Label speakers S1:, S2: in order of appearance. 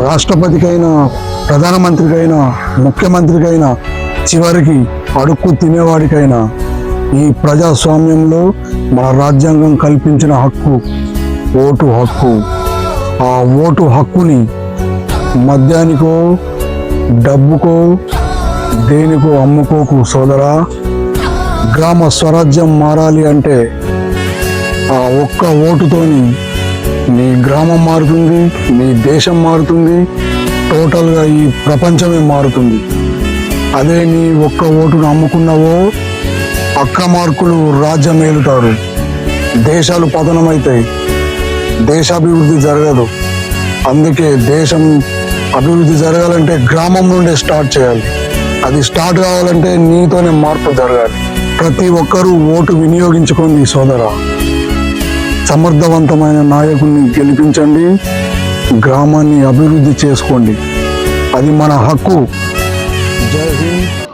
S1: రాష్ట్రపతికైనా, ప్రధానమంత్రికైనా, ముఖ్యమంత్రికైనా, చివరికి అడుక్కు తినేవాడికైనా ఈ ప్రజాస్వామ్యంలో మన రాజ్యాంగం కల్పించిన హక్కు ఓటు హక్కు. ఆ ఓటు హక్కుని మద్యానికో, డబ్బుకో, దేనికో అమ్ముకోకు సోదరా. గ్రామ స్వరాజ్యం మారాలి అంటే ఆ ఒక్క ఓటుతోని నీ గ్రామం మారుతుంది, నీ దేశం మారుతుంది, టోటల్గా ఈ ప్రపంచమే మారుతుంది. అదే నీ ఒక్క ఓటును అమ్ముకున్నావో అక్రమార్కులు రాజ్యం ఏలుతారు, దేశాలు పతనమవుతాయి, దేశాభివృద్ధి జరగదు. అందుకే దేశం అభివృద్ధి జరగాలంటే గ్రామం నుండే స్టార్ట్ చేయాలి. అది స్టార్ట్ కావాలంటే నీతోనే మార్పు జరగాలి. ప్రతి ఒక్కరూ ఓటు వినియోగించుకోండి సోదరా. సమర్థవంతమైన నాయకుడిని గెలిపించండి, గ్రామాన్ని అభివృద్ధి చేసుకోండి. అది మన హక్కు. జై హింద్.